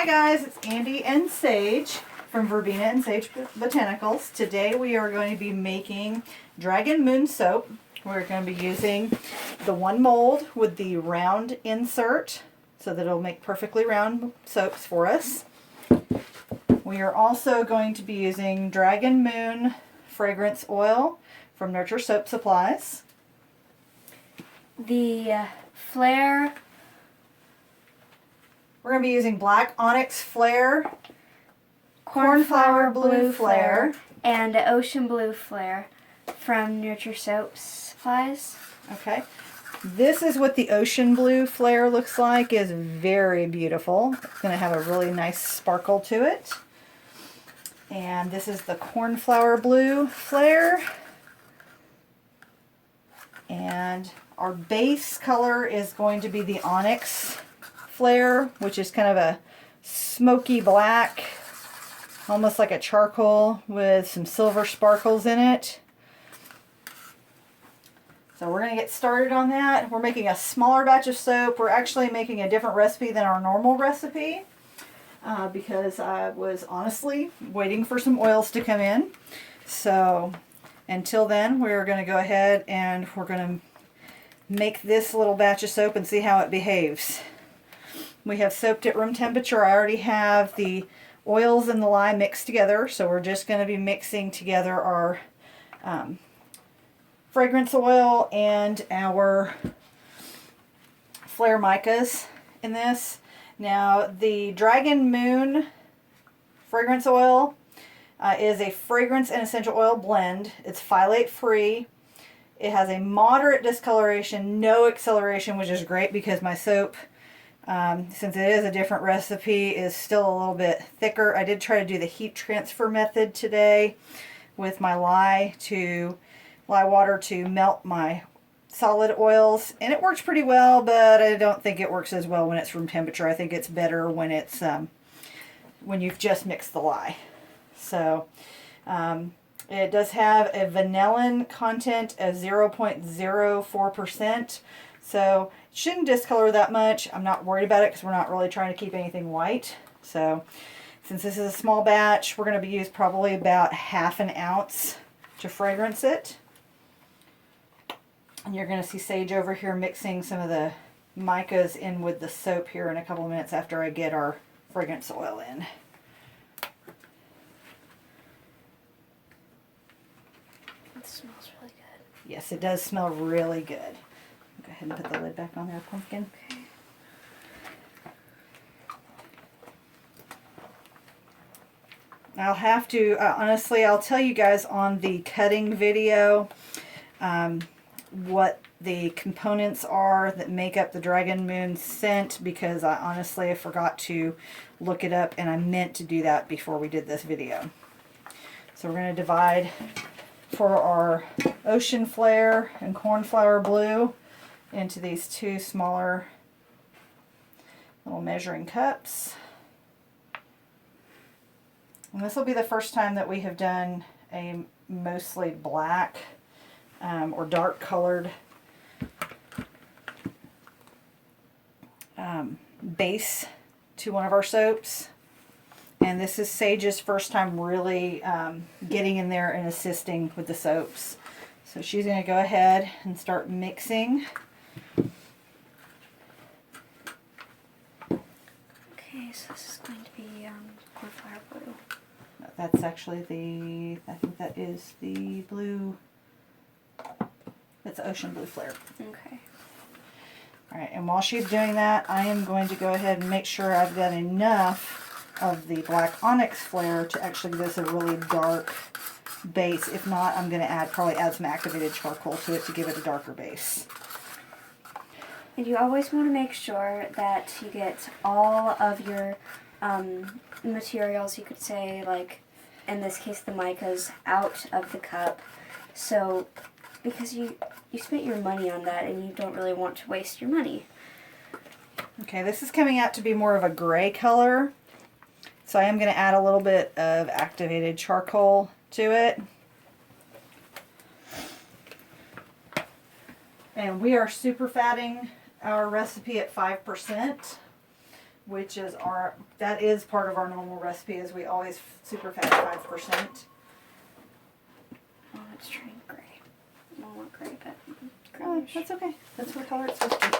Hi guys, it's Andy and Sage from Verbena and Sage Botanicals. Today we are going to be making Dragon Moon soap. We're going to be using the one mold with the round insert so that it'll make perfectly round soaps for us. We are also going to be using Dragon Moon fragrance oil from Nurture Soap Supplies. The flare. We're going to be using Black Onyx Flare, Cornflower blue flare, and ocean blue flare from Nurture Soap Supplies. Okay. This is what the ocean blue flare looks like. It's very beautiful. It's going to have a really nice sparkle to it. And this is the cornflower blue flare. And our base color is going to be the onyx flare, which is kind of a smoky black, almost like a charcoal with some silver sparkles in it. So we're going to get started on that. We're making a smaller batch of soap. We're actually making a different recipe than our normal recipe because I was honestly waiting for some oils to come in. So until then, we're going to go ahead and we're going to make this little batch of soap and see how it behaves. We have soaped at room temperature. I already have the oils and the lye mixed together, so we're just going to be mixing together our fragrance oil and our flare micas in this. Now, the Dragon Moon fragrance oil is a fragrance and essential oil blend. It's phthalate free. It has a moderate discoloration, no acceleration, which is great because my soap, since it is a different recipe, is still a little bit thicker. I did try to do the heat transfer method today with my lye water to melt my solid oils, and it works pretty well, but I don't think it works as well when it's room temperature. I think it's better when it's when you've just mixed the lye. So it does have a vanillin content of 0.04%, so it shouldn't discolor that much. I'm not worried about it because we're not really trying to keep anything white. So since this is a small batch, we're going to be using probably about ½ an ounce to fragrance it. And you're going to see Sage over here mixing some of the micas in with the soap here in a couple of minutes after I get our fragrance oil in. It smells really good. Yes, it does smell really good. Go ahead and put the lid back on there, Pumpkin. Okay. I'll have to, honestly, I'll tell you guys on the cutting video what the components are that make up the Dragon Moon scent, because I honestly forgot to look it up, and I meant to do that before we did this video. So we're going to divide for our ocean flare and cornflower blue into these two smaller little measuring cups. And this will be the first time that we have done a mostly black or dark colored base to one of our soaps. And this is Sage's first time really getting in there and assisting with the soaps. So she's going to go ahead and start mixing. Okay, so this is going to be cornflower blue. That's actually the, I think that is the blue, that's ocean blue flare. Okay. Alright, and while she's doing that, I am going to go ahead and make sure I've got enough of the black onyx flare to actually give this a really dark base. If not, I'm going to probably add some activated charcoal to it to give it a darker base. And you always want to make sure that you get all of your materials, you could say, like in this case the micas, out of the cup. So because you spent your money on that and you don't really want to waste your money. Okay, this is coming out to be more of a gray color, so I am going to add a little bit of activated charcoal to it. And we are super fatting our recipe at 5%. which is that is part of our normal recipe, is we always super fat 5%. Oh, it's turning gray. I don't want gray, but Oh, grayish. that's okay. That's what color it's supposed to be.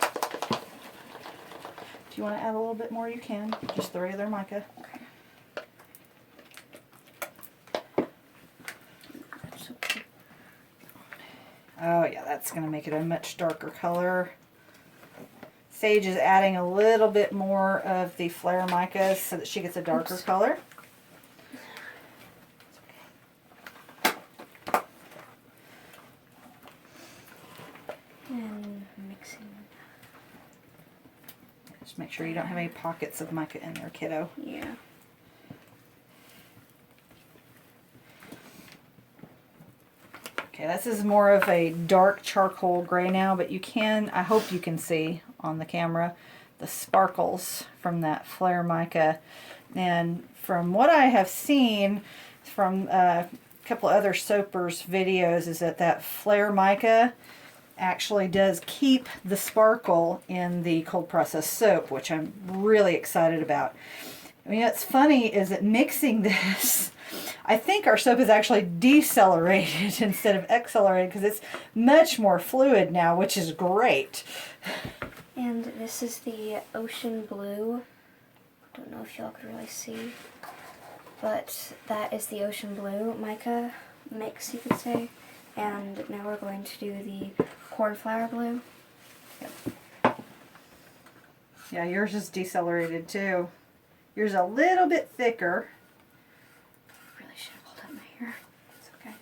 If you want to add a little bit more, you can. Just the regular mica. Okay. That's so cute. Oh yeah, that's going to make it a much darker color. Sage is adding a little bit more of the flare mica so that she gets a darker color. And mixing. Just make sure you don't have any pockets of mica in there, kiddo. Yeah. Okay, this is more of a dark charcoal gray now, but you can, I hope you can see on the camera, the sparkles from that flare mica. And from what I have seen from a couple other soapers videos is that flare mica actually does keep the sparkle in the cold processed soap, which I'm really excited about. I mean, what's funny is that mixing this, I think our soap is actually decelerated instead of accelerated because it's much more fluid now, which is great. And this is the ocean blue. Don't know if y'all could really see, but that is the ocean blue mica mix, you could say. And now we're going to do the cornflower blue. Yeah, yours is decelerated too. Yours a little bit thicker. Really should have pulled up my hair. It's okay.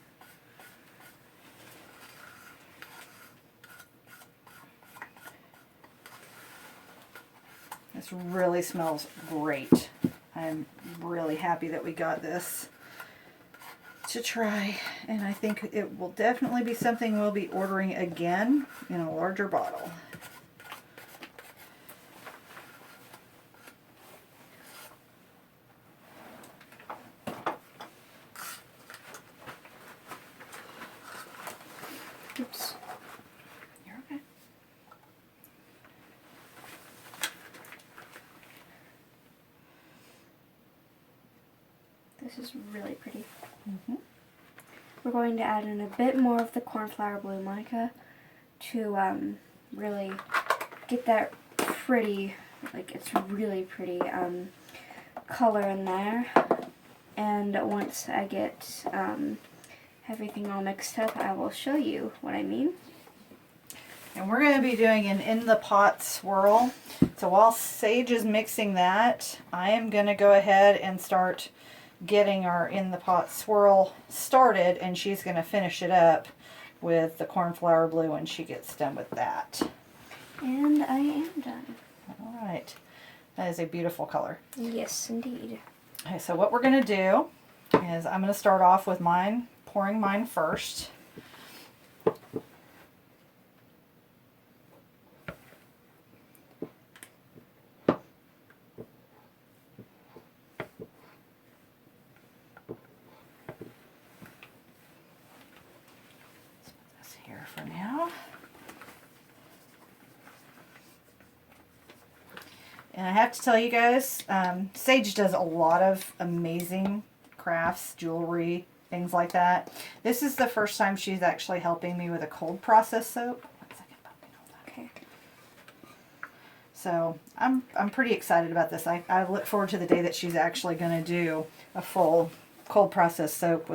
This really smells great. I'm really happy that we got this to try, and I think it will definitely be something we'll be ordering again in a larger bottle. Oops. You're okay. This is really pretty. Mm-hmm. We're going to add in a bit more of the cornflower blue mica to really get that pretty, like it's really pretty color in there. And once I get everything all mixed up, I will show you what I mean. And we're going to be doing an in the pot swirl. So while Sage is mixing that, I am going to go ahead and start getting our in the pot swirl started, and she's going to finish it up with the cornflower blue when she gets done with that. And I am done. All right. That is a beautiful color. Yes, indeed. Okay, so what we're going to do is I'm going to start off with mine, pouring mine first. Here for now. And I have to tell you guys, Sage does a lot of amazing crafts, jewelry, things like that. This is the first time she's actually helping me with a cold process soap. 1 second, Pumpkin, hold on. Okay. So I'm pretty excited about this. I look forward to the day that she's actually going to do a full cold process soap with